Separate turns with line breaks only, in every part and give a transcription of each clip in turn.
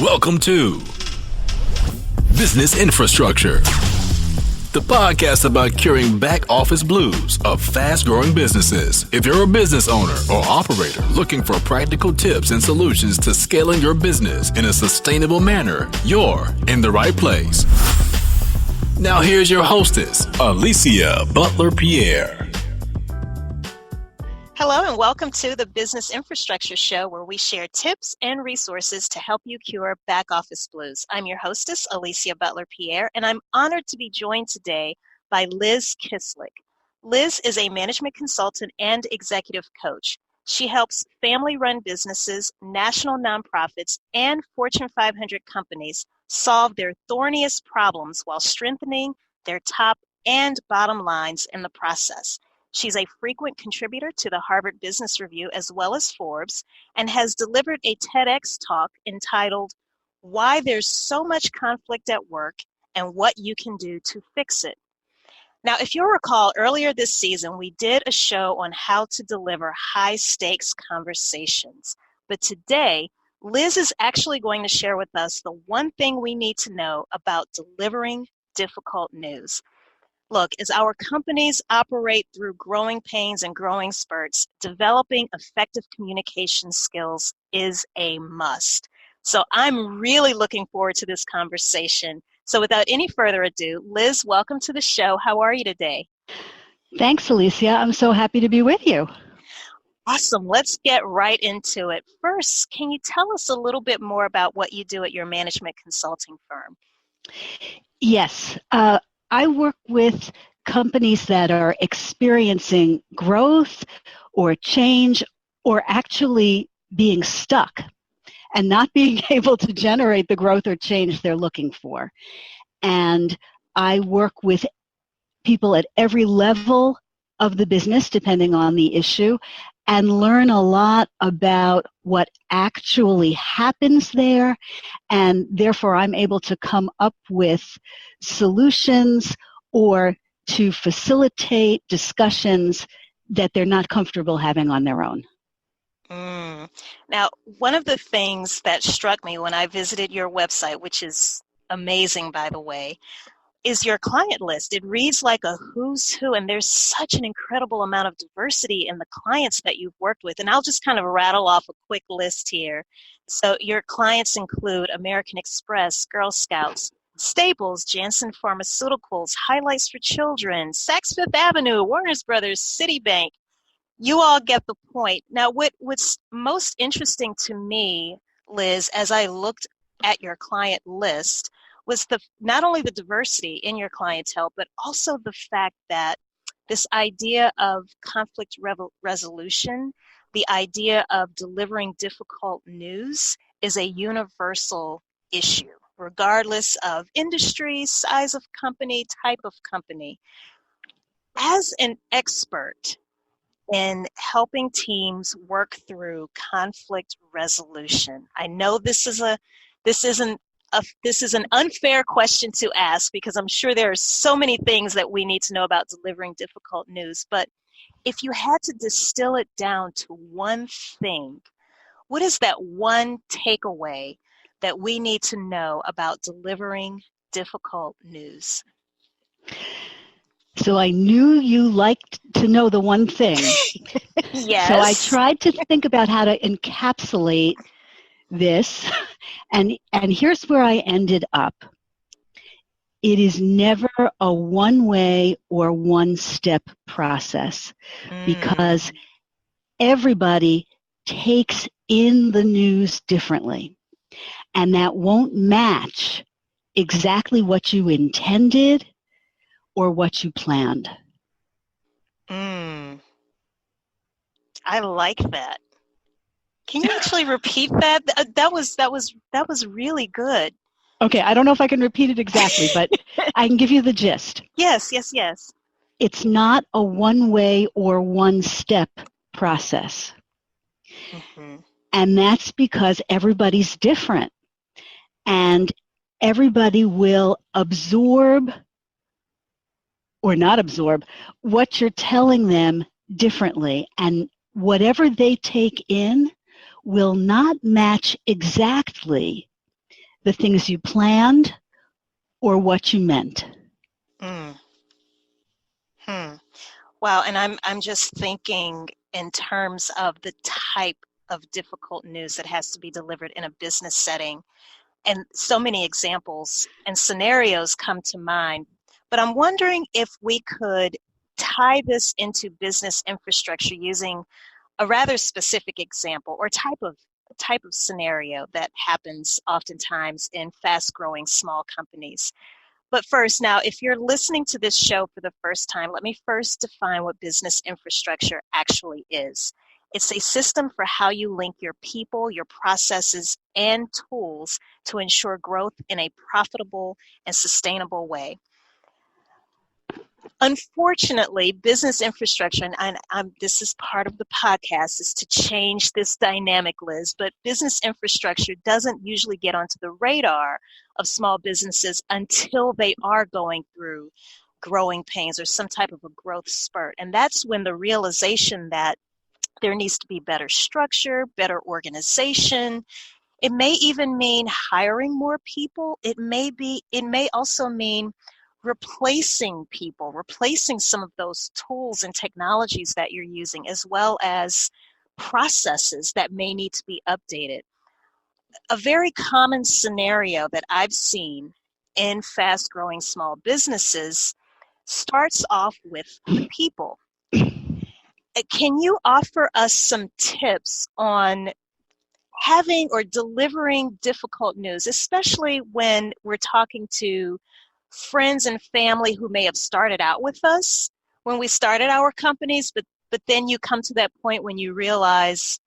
Welcome to Business Infrastructure, the podcast about curing back office blues of fast-growing businesses. If you're a business owner or operator looking for practical tips and solutions to scaling your business in a sustainable manner, you're in the right place. Now here's your hostess, Alicia Butler-Pierre.
Hello and welcome to the Business Infrastructure Show, where we share tips and resources to help you cure back office blues. I'm your hostess, Alicia Butler-Pierre, and I'm honored to be joined today by Liz Kislik. Liz is a management consultant and executive coach. She helps family-run businesses, national nonprofits, and Fortune 500 companies solve their thorniest problems while strengthening their top and bottom lines in the process. She's a frequent contributor to the Harvard Business Review as well as Forbes, and has delivered a TEDx talk entitled, "Why There's So Much Conflict at Work and What You Can Do to Fix It." Now, if you'll recall, earlier this season, we did a show on how to deliver high-stakes conversations. But today, Liz is actually going to share with us the one thing we need to know about delivering difficult news. Look, as our companies operate through growing pains and growing spurts, developing effective communication skills is a must. So I'm really looking forward to this conversation. So without any further ado, Liz, welcome to the show. How are you today?
Thanks, Alicia. I'm so happy to be with you.
Awesome. Let's get right into it. First, can you tell us a little bit more about what you do at your management consulting firm?
Yes. I work with companies that are experiencing growth or change or actually being stuck and not being able to generate the growth or change they're looking for. And I work with people at every level of the business, depending on the issue, and learn a lot about what actually happens there, and therefore I'm able to come up with solutions or to facilitate discussions that they're not comfortable having on their own.
Now, one of the things that struck me when I visited your website, which is amazing, by the way, is your client list. It reads like a who's who, and there's such an incredible amount of diversity in the clients that you've worked with. And I'll just kind of rattle off a quick list here. So your clients include American Express, Girl Scouts, Staples, Janssen Pharmaceuticals, Highlights for Children, Saks Fifth Avenue, Warner Brothers, Citibank. You all get the point. Now, what's most interesting to me, Liz, as I looked at your client list, was not only the diversity in your clientele, but also the fact that this idea of conflict resolution, the idea of delivering difficult news, is a universal issue, regardless of industry, size of company, type of company. As an expert in helping teams work through conflict resolution, I know this is an unfair question to ask, because I'm sure there are so many things that we need to know about delivering difficult news. But if you had to distill it down to one thing, what is that one takeaway that we need to know about delivering difficult news?
So I knew you liked to know the one thing.
Yes.
So I tried to think about how to encapsulate this, and here's where I ended up. It is never a one-way or one-step process, because everybody takes in the news differently, and that won't match exactly what you intended or what you planned.
I like that. Can you actually repeat that? That was really good.
Okay, I don't know if I can repeat it exactly, but I can give you the gist.
Yes.
It's not a one-way or one-step process.
Mm-hmm.
And that's because everybody's different. And everybody will absorb or not absorb what you're telling them differently. And whatever they take in will not match exactly the things you planned or what you meant?
Mm. Wow, and I'm just thinking in terms of the type of difficult news that has to be delivered in a business setting. And so many examples and scenarios come to mind. But I'm wondering if we could tie this into business infrastructure using a rather specific example or type of scenario that happens oftentimes in fast-growing small companies. But first, now, if you're listening to this show for the first time, let me first define what business infrastructure actually is. It's a system for how you link your people, your processes, and tools to ensure growth in a profitable and sustainable way. Unfortunately, business infrastructure, and this is part of the podcast, is to change this dynamic, Liz, but business infrastructure doesn't usually get onto the radar of small businesses until they are going through growing pains or some type of a growth spurt. And that's when the realization that there needs to be better structure, better organization. It may even mean hiring more people. It may also mean replacing people, replacing some of those tools and technologies that you're using, as well as processes that may need to be updated. A very common scenario that I've seen in fast-growing small businesses starts off with the people. Can you offer us some tips on having or delivering difficult news, especially when we're talking to friends and family who may have started out with us when we started our companies, but then you come to that point when you realize,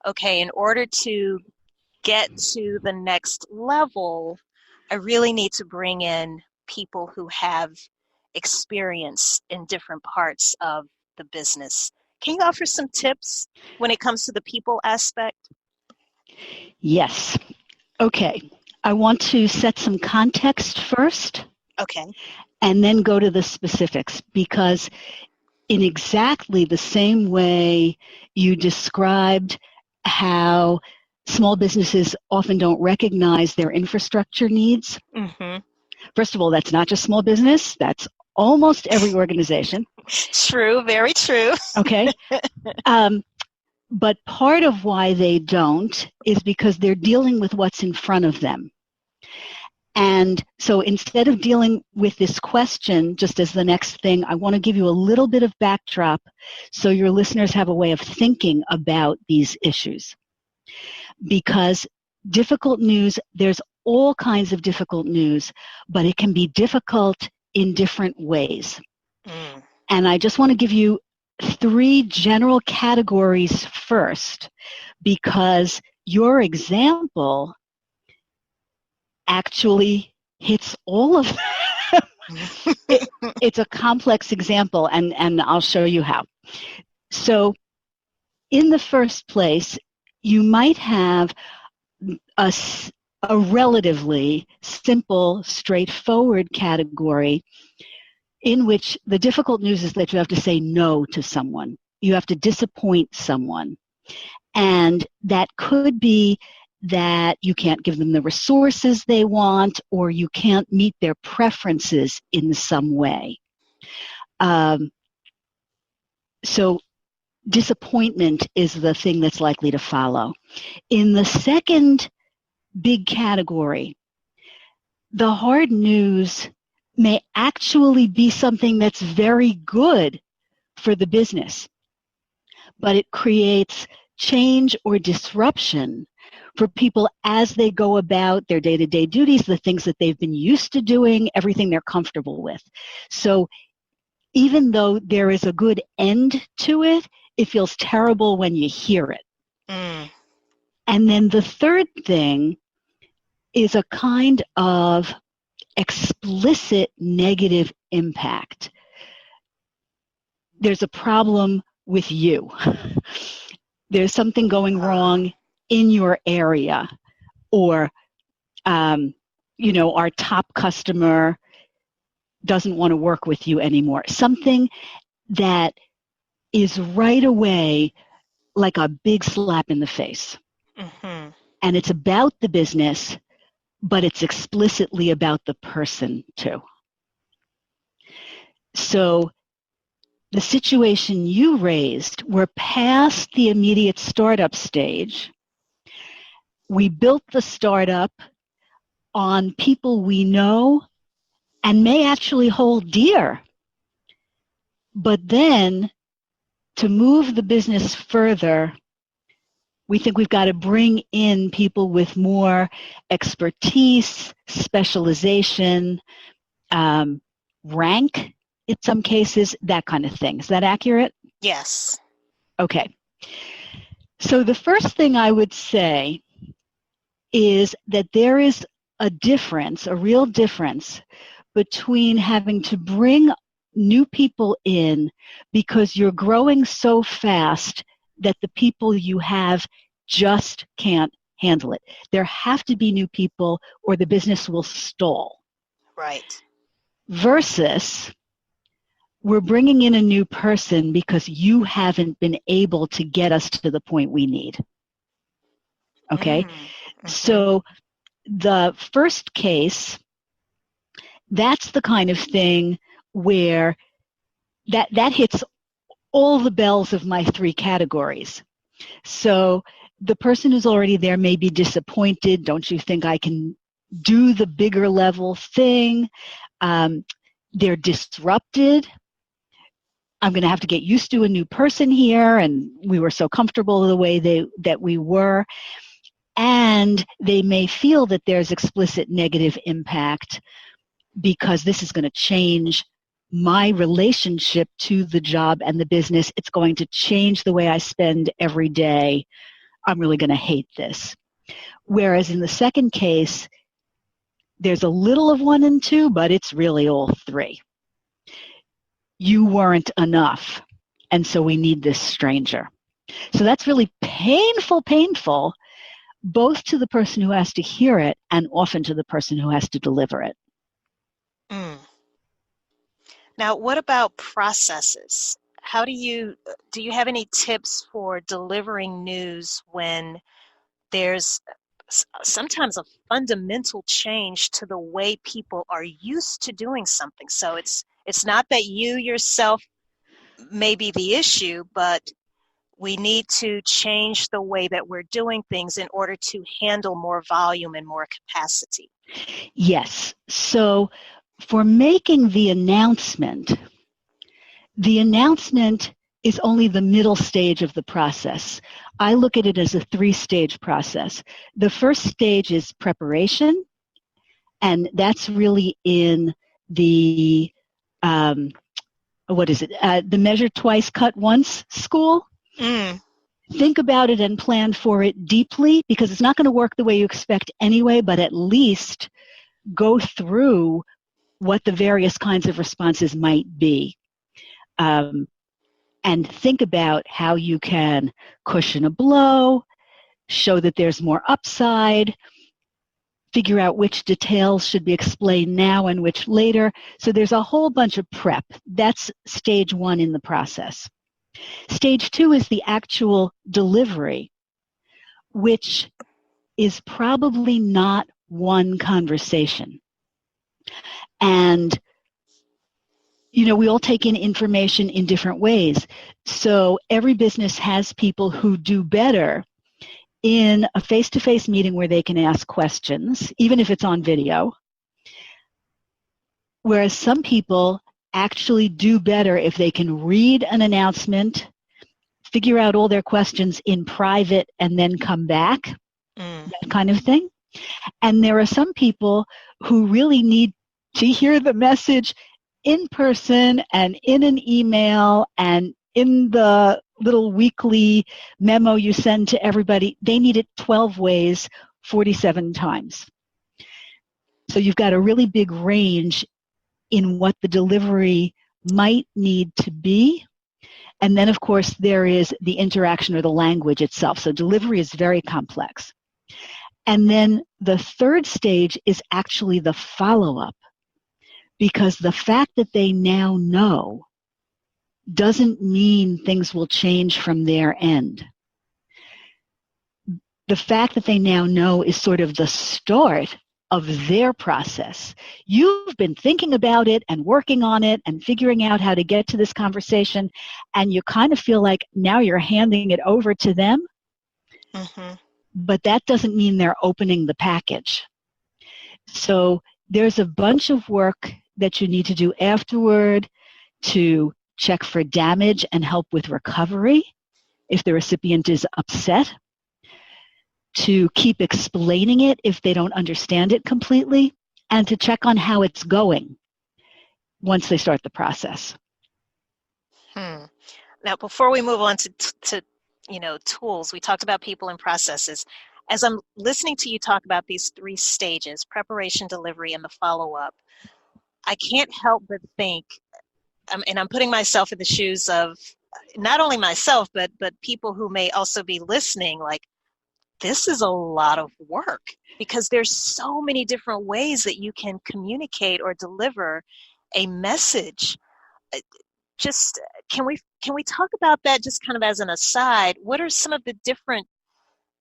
okay, in order to get to the next level, I really need to bring in people who have experience in different parts of the business. Can you offer some tips when it comes to the people aspect?
Yes. Okay. I want to set some context first.
Okay.
And then go to the specifics, because in exactly the same way you described how small businesses often don't recognize their infrastructure needs.
Mm-hmm.
First of all, that's not just small business. That's almost every organization.
True, very true.
Okay. But part of why they don't is because they're dealing with what's in front of them. And so instead of dealing with this question just as the next thing, I want to give you a little bit of backdrop so your listeners have a way of thinking about these issues. Because difficult news, there's all kinds of difficult news, but it can be difficult in different ways. Mm. And I just want to give you 3 general categories first, because your example actually hits all of them. It's a complex example, and I'll show you how. So in the first place, you might have a relatively simple, straightforward category in which the difficult news is that you have to say no to someone. You have to disappoint someone. And that could be that you can't give them the resources they want, or you can't meet their preferences in some way. So disappointment is the thing that's likely to follow. In the second big category, the hard news may actually be something that's very good for the business, but it creates change or disruption for people as they go about their day-to-day duties, the things that they've been used to doing, everything they're comfortable with. So even though there is a good end to it, it feels terrible when you hear it. Mm. And then the third thing is a kind of explicit negative impact. There's a problem with you. There's something going wrong in your area, or, our top customer doesn't want to work with you anymore. Something that is right away like a big slap in the face. Mm-hmm. And it's about the business, but it's explicitly about the person too. So the situation you raised, we're past the immediate startup stage. We built the startup on people we know and may actually hold dear. But then to move the business further, we think we've got to bring in people with more expertise, specialization, rank in some cases, that kind of thing. Is that accurate?
Yes.
Okay. So the first thing I would say is that there is a difference, a real difference, between having to bring new people in because you're growing so fast that the people you have just can't handle it. There have to be new people or the business will stall.
Right.
Versus we're bringing in a new person because you haven't been able to get us to the point we need. Okay?
Mm-hmm.
So the first case, that's the kind of thing where that hits all the bells of my three categories. So the person who's already there may be disappointed. Don't you think I can do the bigger level thing? They're disrupted. I'm going to have to get used to a new person here, and we were so comfortable the way that we were. And they may feel that there's explicit negative impact because this is going to change my relationship to the job and the business. It's going to change the way I spend every day. I'm really going to hate this. Whereas in the second case, there's a little of 1 and 2, but it's really all 3. You weren't enough, and so we need this stranger. So that's really painful, both to the person who has to hear it and often to the person who has to deliver it.
Mm. Now, what about processes? How do you have any tips for delivering news when there's sometimes a fundamental change to the way people are used to doing something? So it's not that you yourself may be the issue, but we need to change the way that we're doing things in order to handle more volume and more capacity.
Yes. So for making the announcement is only the middle stage of the process. I look at it as a 3-stage process. The first stage is preparation, and that's really in the the measure twice, cut once school.
Mm.
Think about it and plan for it deeply, because it's not going to work the way you expect anyway, but at least go through what the various kinds of responses might be. And think about how you can cushion a blow, show that there's more upside, figure out which details should be explained now and which later. So there's a whole bunch of prep. That's stage 1 in the process. Stage 2 is the actual delivery, which is probably not one conversation. And we all take in information in different ways. So every business has people who do better in a face-to-face meeting where they can ask questions, even if it's on video. Whereas some people actually do better if they can read an announcement, figure out all their questions in private, and then come back, that kind of thing. And there are some people who really need to hear the message in person and in an email and in the little weekly memo you send to everybody. They need it 12 ways, 47 times. So you've got a really big range in what the delivery might need to be. And then, of course, there is the interaction or the language itself. So delivery is very complex. And then the third stage is actually the follow-up, because the fact that they now know doesn't mean things will change from their end. The fact that they now know is sort of the start of their process. You've been thinking about it and working on it and figuring out how to get to this conversation, and you kind of feel like now you're handing it over to them, but that doesn't mean they're opening the package. So there's a bunch of work that you need to do afterward to check for damage and help with recovery if the recipient is upset, to keep explaining it if they don't understand it completely, and to check on how it's going once they start the process.
Now, before we move on to tools, we talked about people and processes. As I'm listening to you talk about these 3 stages, preparation, delivery, and the follow-up, I can't help but think, and I'm putting myself in the shoes of not only myself, but people who may also be listening, like, this is a lot of work because there's so many different ways that you can communicate or deliver a message. Just can we talk about that just kind of as an aside? What are some of the different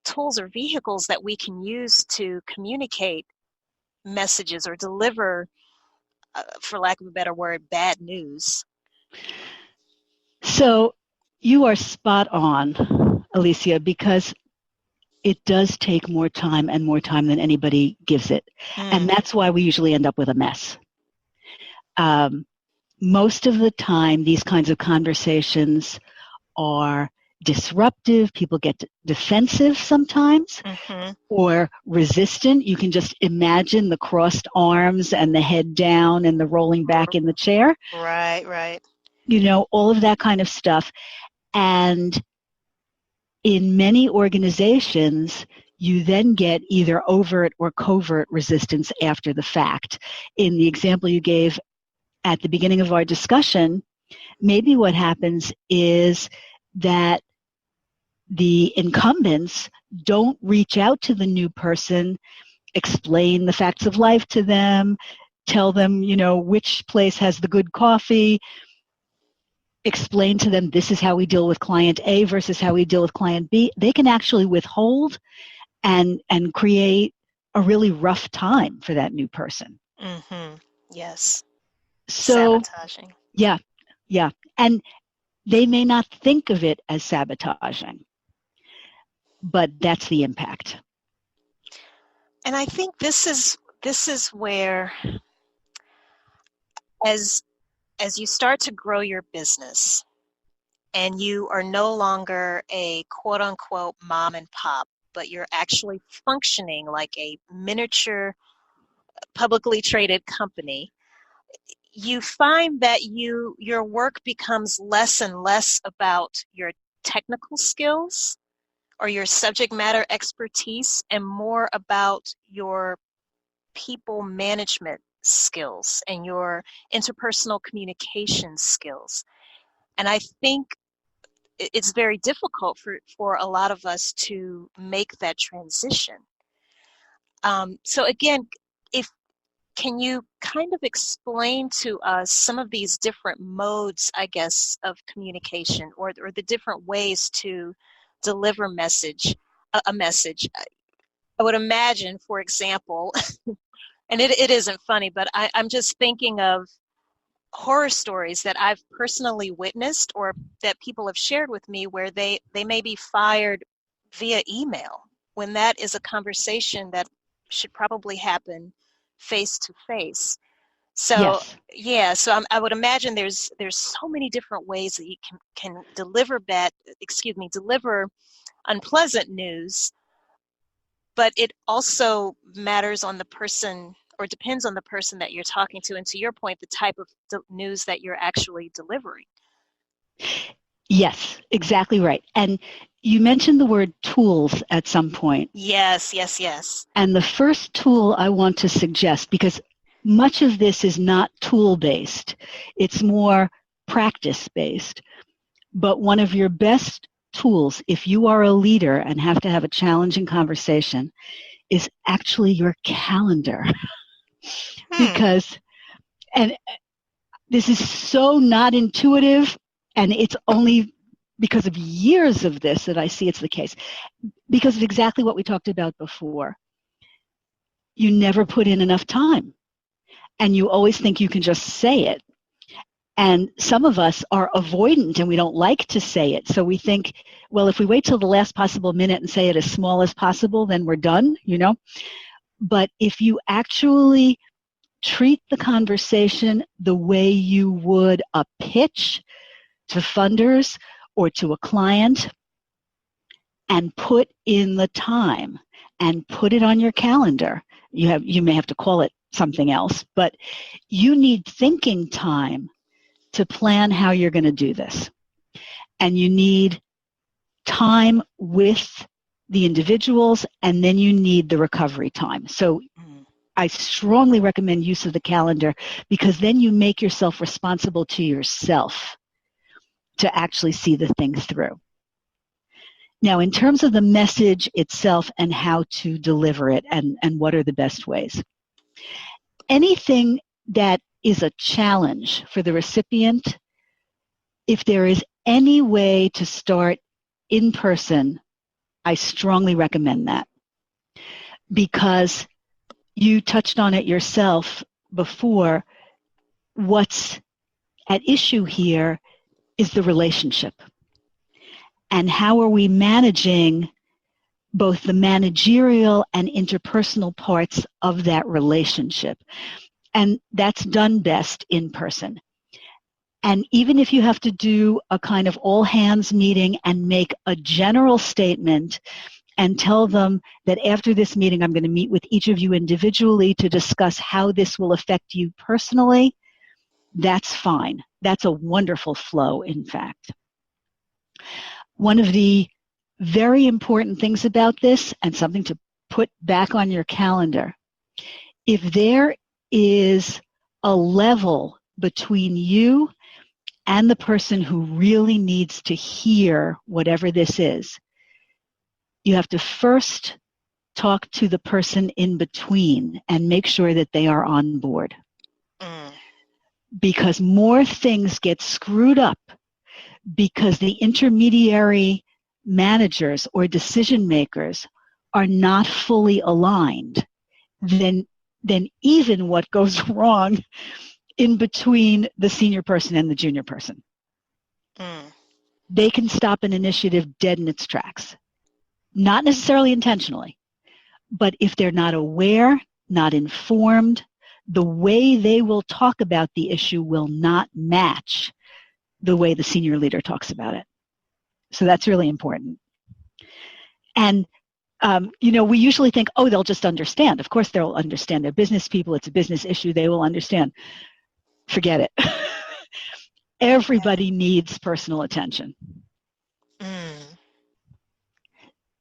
tools or vehicles that we can use to communicate messages or deliver, for lack of a better word, bad news?
So you are spot on, Alicia, because it does take more time than anybody gives it. And that's why we usually end up with a mess. Most of the time, these kinds of conversations are disruptive. People get defensive sometimes or resistant. You can just imagine the crossed arms and the head down and the rolling back in the chair.
Right.
All of that kind of stuff. And in many organizations, you then get either overt or covert resistance after the fact. In the example you gave at the beginning of our discussion, maybe what happens is that the incumbents don't reach out to the new person, explain the facts of life to them, tell them, which place has the good coffee, explain to them this is how we deal with client A versus how we deal with client B. They can actually withhold and create a really rough time for that new person.
Yes.
So
sabotaging.
Yeah. And they may not think of it as sabotaging, but that's the impact.
And I think this is where, as you start to grow your business and you are no longer a quote unquote mom and pop, but you're actually functioning like a miniature publicly traded company, you find that your work becomes less and less about your technical skills or your subject matter expertise and more about your people management skills and your interpersonal communication skills. And I think it's very difficult for a lot of us to make that transition. So again, can you kind of explain to us some of these different modes, I guess, of communication or the different ways to deliver a message? I would imagine, for example, and it isn't funny, but I'm just thinking of horror stories that I've personally witnessed or that people have shared with me where they may be fired via email when that is a conversation that should probably happen face to face. So
yes.
So I would imagine there's so many different ways that you can deliver unpleasant news, but it also matters on the person or depends on the person that you're talking to, and to your point, the type of news that you're actually delivering.
Yes, exactly right. And you mentioned the word tools at some point.
Yes.
And the first tool I want to suggest, because much of this is not tool-based, it's more practice-based. But one of your best tools, if you are a leader and have to have a challenging conversation, is actually your calendar. Because, and this is so not intuitive, and it's only because of years of this that I see it's the case, because of exactly what we talked about before. you never put in enough time. And you always think you can just say it. And some of us are avoidant and we don't like to say it. So we think, well, if we wait till the last possible minute and say it as small as possible, then we're done, you know. But if you actually treat the conversation the way you would a pitch to funders or to a client, and put in the time and put it on your calendar. You may have to call it something else, but you need thinking time to plan how you're going to do this. And you need time with the individuals, and then you need the recovery time. So I strongly recommend use of the calendar, because then you make yourself responsible to yourself to actually see the thing through. Now, in terms of the message itself and how to deliver it and what are the best ways, anything that is a challenge for the recipient, if there is any way to start in person, I strongly recommend that. Because you touched on it yourself before, what's at issue here is the relationship. And how are we managing both the managerial and interpersonal parts of that relationship? And that's done best in person. And even if you have to do a kind of all hands meeting and make a general statement and tell them that after this meeting I'm going to meet with each of you individually to discuss how this will affect you personally, that's fine. That's a wonderful flow, in fact. One of the very important things about this, and something to put back on your calendar, if there is a level between you and the person who really needs to hear whatever this is, you have to first talk to the person in between and make sure that they are on board. Because more things get screwed up because the intermediary managers or decision makers are not fully aligned than even what goes wrong in between the senior person and the junior person. They can stop an initiative dead in its tracks. Not necessarily intentionally, but if they're not aware, not informed, the way they will talk about the issue will not match the way the senior leader talks about it. So that's really important. And we usually think, oh, they'll just understand. Of course they'll understand. They're business people. It's a business issue. They will understand. Forget it. Everybody needs personal attention.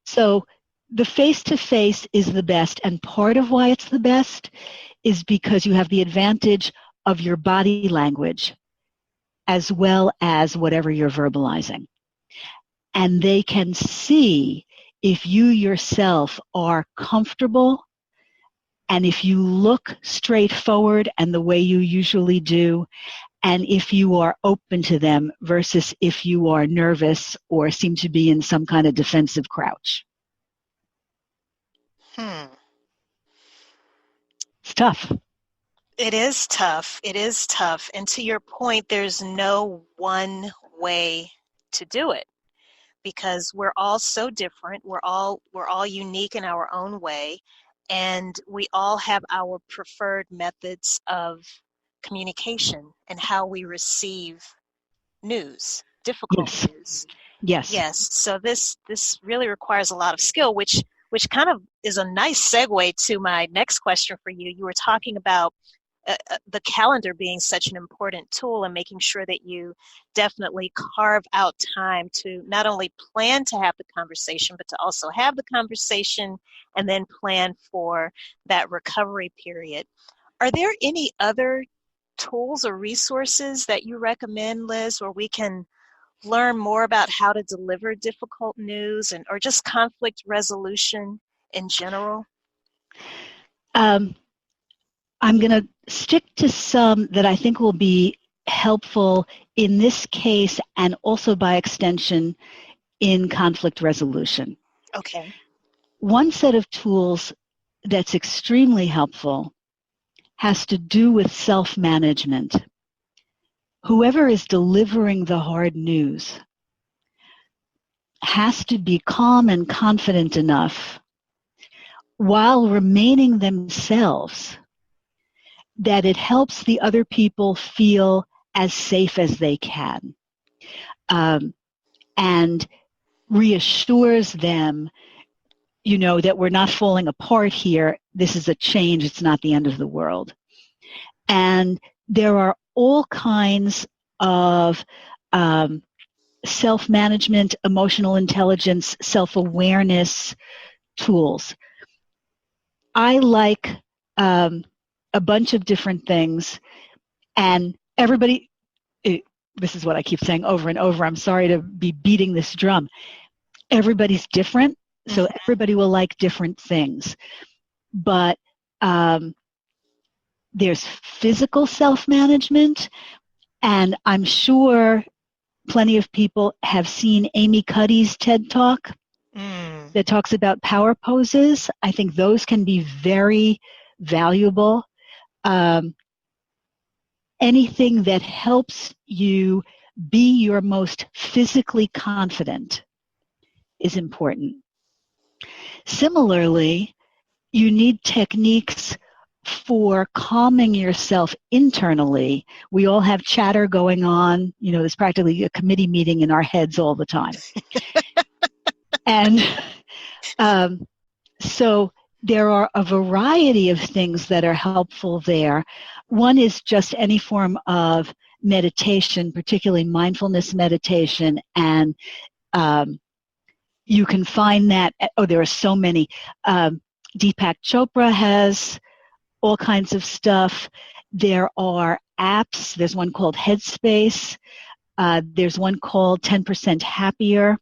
So the face-to-face is the best. And part of why it's the best is because you have the advantage of your body language as well as whatever you're verbalizing. And they can see if you yourself are comfortable and if you look straight forward and the way you usually do, and if you are open to them versus if you are nervous or seem to be in some kind of defensive crouch. It's tough.
It is tough. It is tough. And to your point, there's no one way to do it because we're all so different. We're all unique in our own way, and we all have our preferred methods of communication and how we receive news, difficult news. Yes. So this really requires a lot of skill, which kind of is a nice segue to my next question for you. You were talking about the calendar being such an important tool and making sure that you definitely carve out time to not only plan to have the conversation, but to also have the conversation and then plan for that recovery period. Are there any other tools or resources that you recommend, Liz, where we can learn more about how to deliver difficult news or just conflict resolution in general?
I'm going to stick to some that I think will be helpful in this case and also by extension in conflict resolution.
Okay.
One set of tools that's extremely helpful has to do with self-management. Whoever is delivering the hard news has to be calm and confident enough while remaining themselves that it helps the other people feel as safe as they can, and reassures them, that we're not falling apart here. This is a change. It's not the end of the world. And there are all kinds of self-management, emotional intelligence, self-awareness tools. I like a bunch of different things, and everybody, this is what I keep saying over and over. I'm sorry to be beating this drum. Everybody's different, so everybody will like different things. But there's physical self-management, and I'm sure plenty of people have seen Amy Cuddy's TED Talk that talks about power poses. I think those can be very valuable. Anything that helps you be your most physically confident is important. Similarly, you need techniques for calming yourself internally. We all have chatter going on. There's practically a committee meeting in our heads all the time. And so there are a variety of things that are helpful there. One is just any form of meditation, particularly mindfulness meditation, and you can find that, there are so many. Deepak Chopra has all kinds of stuff. There are apps. There's one called Headspace. There's one called 10% Happier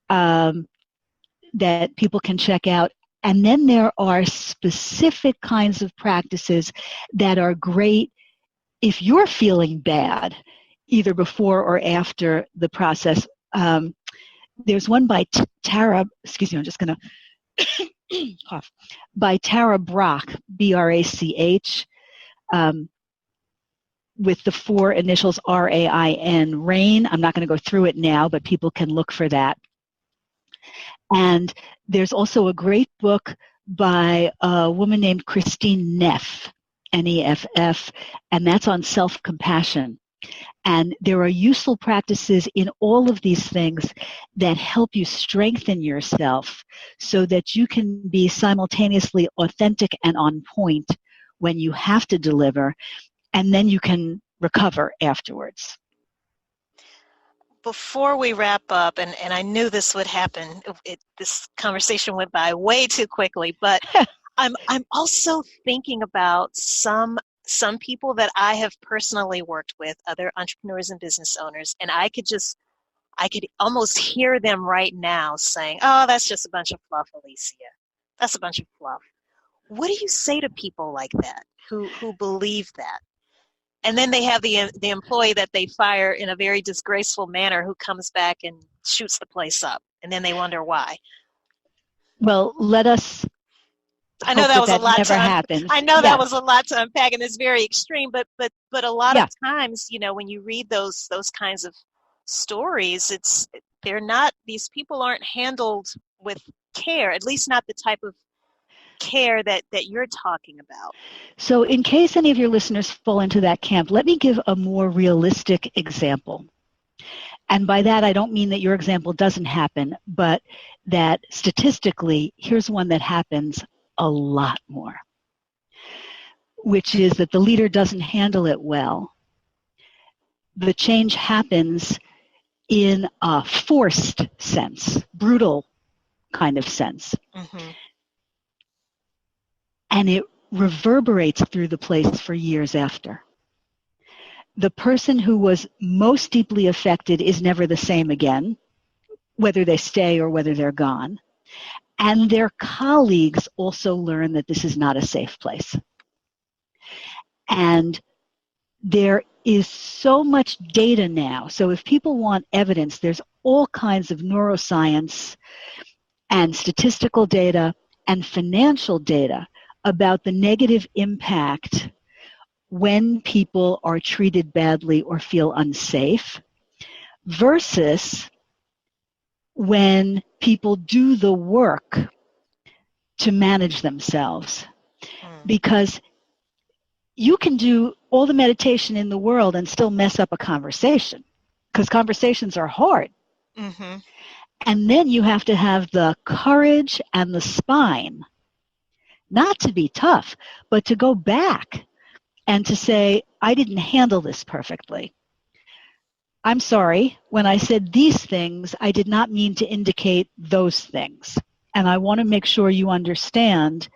that people can check out. And then there are specific kinds of practices that are great if you're feeling bad, either before or after the process. There's one by Tara, excuse me, I'm just going to cough, by Tara Brach, B-R-A-C-H, with the 4 initials R-A-I-N, RAIN. I'm not going to go through it now, but people can look for that. And there's also a great book by a woman named Christine Neff, N-E-F-F, and that's on self-compassion. And there are useful practices in all of these things that help you strengthen yourself so that you can be simultaneously authentic and on point when you have to deliver, and then you can recover afterwards.
Before we wrap up, and I knew this would happen, this conversation went by way too quickly, but I'm also thinking about some people that I have personally worked with, other entrepreneurs and business owners, and I could almost hear them right now saying, "Oh, that's just a bunch of fluff, Alicia. That's a bunch of fluff." What do you say to people like that who believe that? And then they have the employee that they fire in a very disgraceful manner who comes back and shoots the place up, and then they wonder why.
Well, let us.
I know that was a lot. I know that was a lot to unpack, and it's very extreme. But a lot of times, when you read those kinds of stories, these people aren't handled with care. At least not the type of care that you're talking about.
So in case any of your listeners fall into that camp, let me give a more realistic example. And by that, I don't mean that your example doesn't happen, but that statistically, here's one that happens a lot more, which is that the leader doesn't handle it well. The change happens in a forced sense, brutal kind of sense. Mm-hmm. And it reverberates through the place for years after. The person who was most deeply affected is never the same again, whether they stay or whether they're gone. And their colleagues also learn that this is not a safe place. And there is so much data now. So if people want evidence, there's all kinds of neuroscience and statistical data and financial data about the negative impact when people are treated badly or feel unsafe versus when people do the work to manage themselves. Because you can do all the meditation in the world and still mess up a conversation, because conversations are hard.
Mm-hmm.
And then you have to have the courage and the spine, not to be tough, but to go back and to say, I didn't handle this perfectly. I'm sorry, when I said these things, I did not mean to indicate those things. And I want to make sure you understand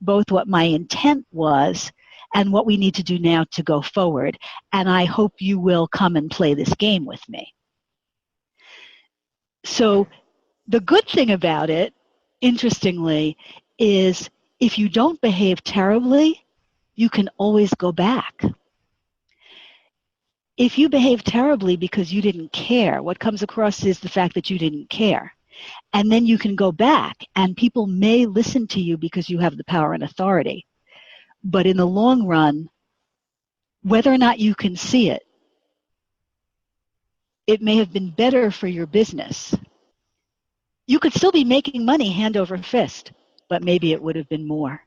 both what my intent was and what we need to do now to go forward. And I hope you will come and play this game with me. So the good thing about it, interestingly, is if you don't behave terribly, you can always go back. If you behave terribly because you didn't care, what comes across is the fact that you didn't care. And then you can go back, and people may listen to you because you have the power and authority. But in the long run, whether or not you can see it, it may have been better for your business. You could still be making money hand over fist, but maybe it would have been more.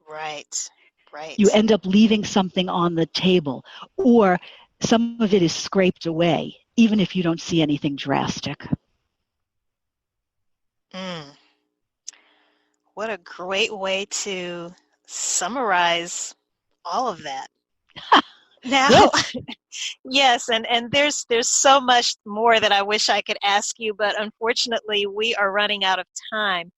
Right, right.
You end up leaving something on the table, or some of it is scraped away, even if you don't see anything drastic.
What a great way to summarize all of that. Now, yes, and there's so much more that I wish I could ask you, but unfortunately we are running out of time.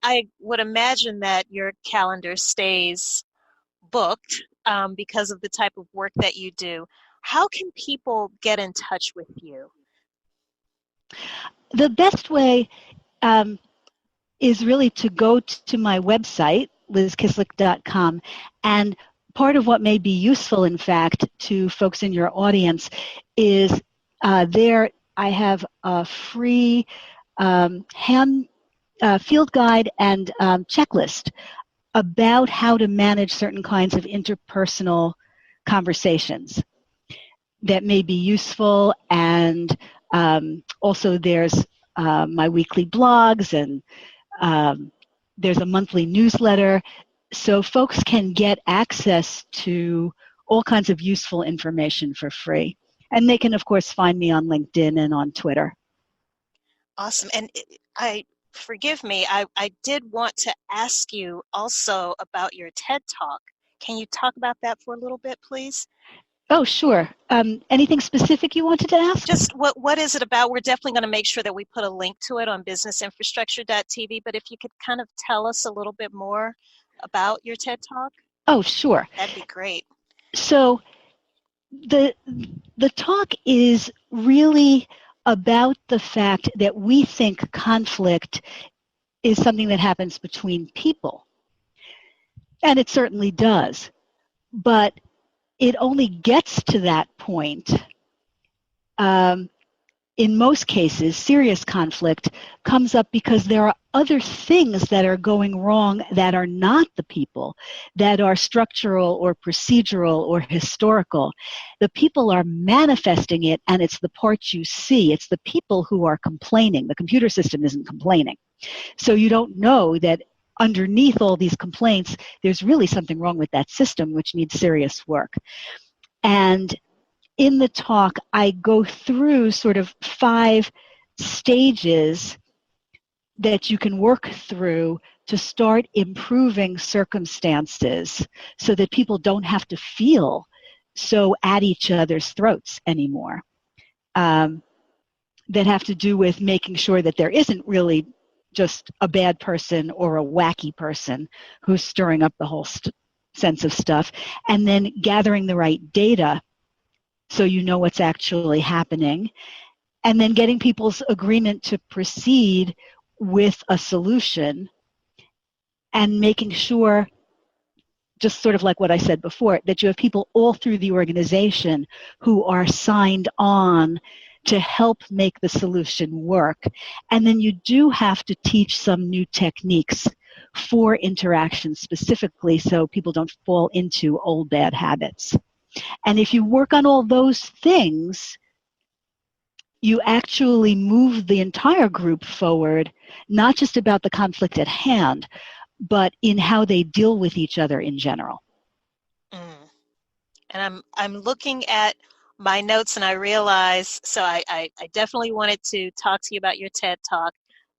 I would imagine that your calendar stays booked because of the type of work that you do. How can people get in touch with you?
The best way is really to go to my website, lizkislik.com, and part of what may be useful, in fact, to folks in your audience is there I have a free field guide and checklist about how to manage certain kinds of interpersonal conversations that may be useful, and also there's my weekly blogs, and there's a monthly newsletter, so folks can get access to all kinds of useful information for free. And they can, of course, find me on LinkedIn and on Twitter.
Awesome. And forgive me, I did want to ask you also about your TED Talk. Can you talk about that for a little bit, please?
Oh, sure. Anything specific you wanted to ask?
Just what is it about? We're definitely going to make sure that we put a link to it on businessinfrastructure.tv, but if you could kind of tell us a little bit more about your TED Talk.
Oh, sure.
That'd be great.
So the talk is really about the fact that we think conflict is something that happens between people. And it certainly does. But it only gets to that point. In most cases, serious conflict comes up because there are other things that are going wrong that are not the people, that are structural or procedural or historical. The people are manifesting it, and it's the parts you see. It's the people who are complaining. The computer system isn't complaining. So you don't know that underneath all these complaints, there's really something wrong with that system which needs serious work. And in the talk, I go through sort of 5 stages that you can work through to start improving circumstances so that people don't have to feel so at each other's throats anymore. That have to do with making sure that there isn't really just a bad person or a wacky person who's stirring up the whole sense of stuff, and then gathering the right data so you know what's actually happening, and then getting people's agreement to proceed with a solution, and making sure, just sort of like what I said before, that you have people all through the organization who are signed on to help make the solution work. And then you do have to teach some new techniques for interaction specifically so people don't fall into old bad habits. And if you work on all those things, you actually move the entire group forward, not just about the conflict at hand, but in how they deal with each other in general.
And I'm looking at my notes and I realize, so I definitely wanted to talk to you about your TED Talk.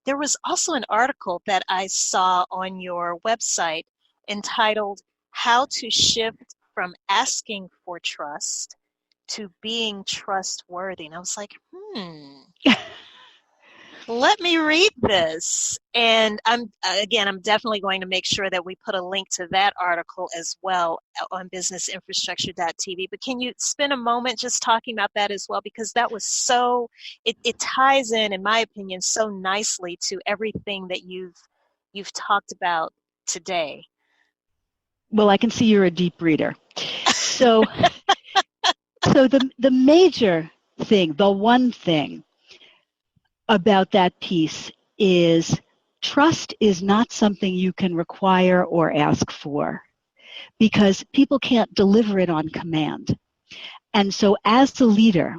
There was also an article that I saw on your website entitled How to Shift from Asking for Trust to Being Trustworthy. And I was like, let me read this. And I'm definitely going to make sure that we put a link to that article as well on businessinfrastructure.tv. But can you spend a moment just talking about that as well? Because that was so, it ties in my opinion, so nicely to everything that you've talked about today.
Well, I can see you're a deep reader. So, the major thing, the one thing about that piece is trust is not something you can require or ask for because people can't deliver it on command. And so as the leader,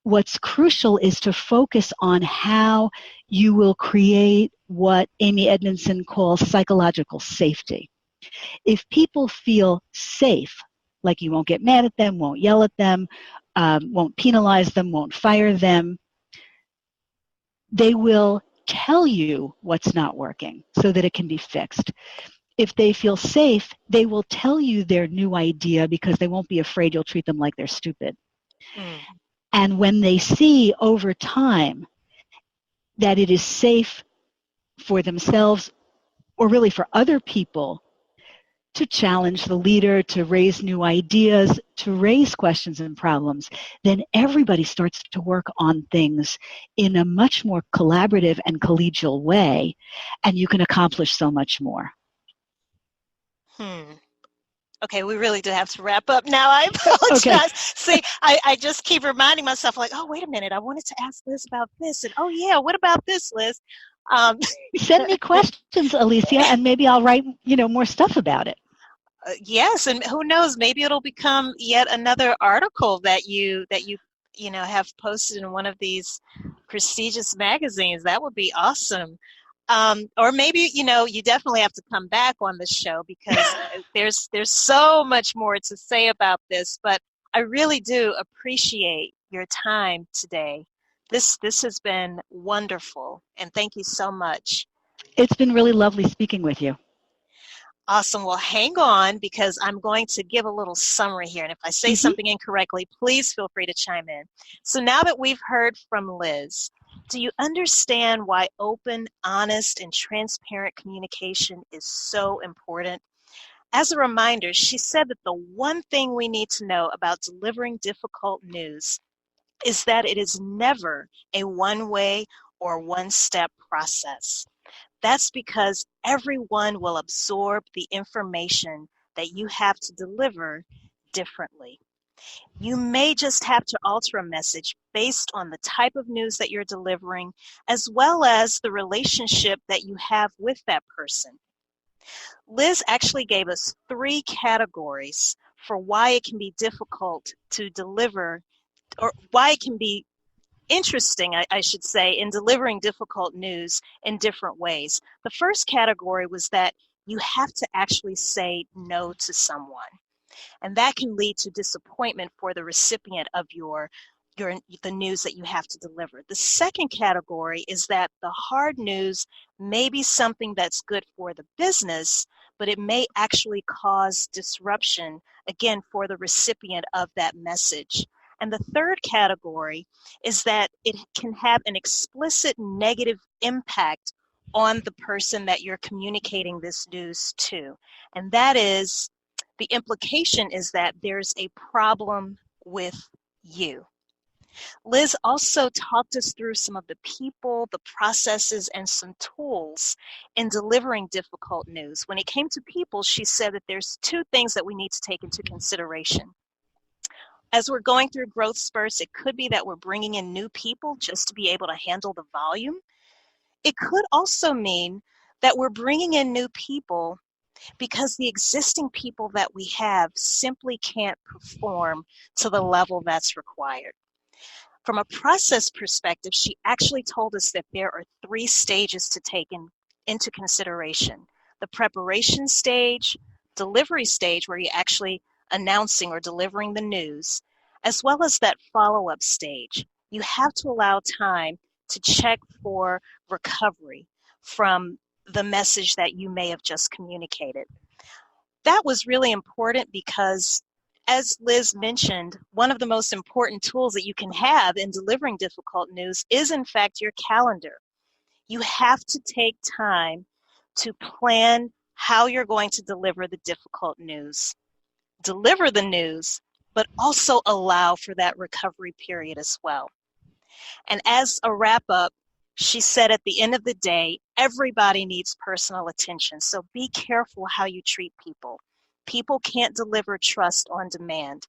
what's crucial is to focus on how you will create what Amy Edmondson calls psychological safety. If people feel safe, like you won't get mad at them, won't yell at them, won't penalize them, won't fire them, they will tell you what's not working so that it can be fixed. If they feel safe, they will tell you their new idea because they won't be afraid you'll treat them like they're stupid. And when they see over time that it is safe for themselves or really for other people to challenge the leader, to raise new ideas, to raise questions and problems, then everybody starts to work on things in a much more collaborative and collegial way, and you can accomplish so much more.
Okay, we really do have to wrap up now. I apologize.
Okay.
See, I just keep reminding myself, like, oh, wait a minute, I wanted to ask Liz about this, and oh yeah, what about this, Liz?
Send me questions, Alicia, and maybe I'll write, more stuff about it.
Yes, and who knows? Maybe it'll become yet another article that you have posted in one of these prestigious magazines. That would be awesome. Or maybe you definitely have to come back on the show because there's so much more to say about this. But I really do appreciate your time today. This has been wonderful, and thank you so much.
It's been really lovely speaking with you.
Awesome. Well, hang on because I'm going to give a little summary here. And if I say something incorrectly, please feel free to chime in. So now that we've heard from Liz, do you understand why open, honest, and transparent communication is so important? As a reminder, she said that the one thing we need to know about delivering difficult news is that it is never a one-way or one-step process. That's because everyone will absorb the information that you have to deliver differently. You may just have to alter a message based on the type of news that you're delivering, as well as the relationship that you have with that person. Liz actually gave us 3 categories for why it can be difficult to deliver, or why it can be interesting, I should say, in delivering difficult news in different ways. The first category was that you have to actually say no to someone. And that can lead to disappointment for the recipient of the news that you have to deliver. The second category is that the hard news may be something that's good for the business, but it may actually cause disruption, again, for the recipient of that message. And the third category is that it can have an explicit negative impact on the person that you're communicating this news to. And that is, the implication is that there's a problem with you. Liz also talked us through some of the people, the processes, and some tools in delivering difficult news. When it came to people, she said that there's 2 things that we need to take into consideration. As we're going through growth spurts, it could be that we're bringing in new people just to be able to handle the volume. It could also mean that we're bringing in new people because the existing people that we have simply can't perform to the level that's required. From a process perspective, she actually told us that there are 3 stages to take into consideration. The preparation stage, delivery stage, where you're actually announcing or delivering the news, as well as that follow-up stage. You have to allow time to check for recovery from the message that you may have just communicated. That was really important because, as Liz mentioned, one of the most important tools that you can have in delivering difficult news is, in fact, your calendar. You have to take time to plan how you're going to deliver the difficult news. Deliver the news, but also allow for that recovery period as well. And as a wrap-up, she said at the end of the day, everybody needs personal attention, so be careful how you treat people. People can't deliver trust on demand.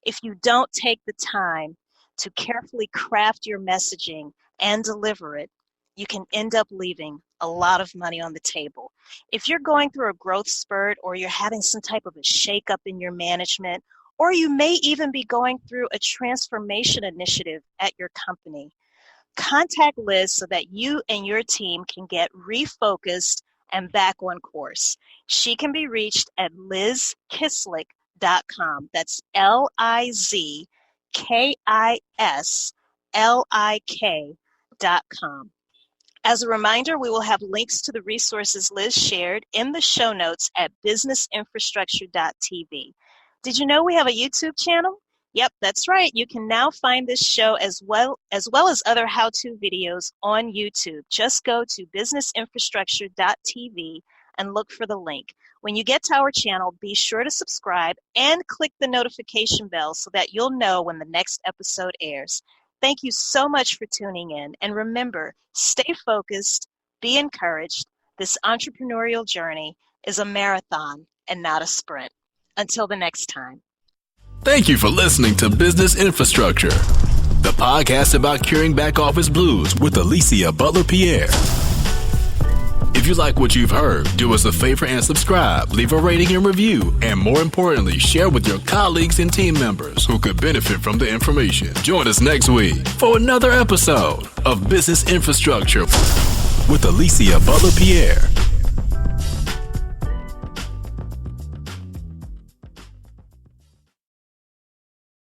If you don't take the time to carefully craft your messaging and deliver it, you can end up leaving a lot of money on the table. If you're going through a growth spurt, or you're having some type of a shakeup in your management, or you may even be going through a transformation initiative at your company, contact Liz so that you and your team can get refocused and back on course. She can be reached at lizkislik.com. That's LIZKISLIK.com. As a reminder, we will have links to the resources Liz shared in the show notes at businessinfrastructure.tv. Did you know we have a YouTube channel? Yep, that's right. You can now find this show as well as other how-to videos on YouTube. Just go to businessinfrastructure.tv and look for the link. When you get to our channel, be sure to subscribe and click the notification bell so that you'll know when the next episode airs. Thank you so much for tuning in. And remember, stay focused, be encouraged. This entrepreneurial journey is a marathon and not a sprint. Until the next time.
Thank you for listening to Business Infrastructure, the podcast about curing back office blues with Alicia Butler Pierre. If you like what you've heard, do us a favor and subscribe, leave a rating and review, and more importantly, share with your colleagues and team members who could benefit from the information. Join us next week for another episode of Business Infrastructure with Alicia Butler Pierre.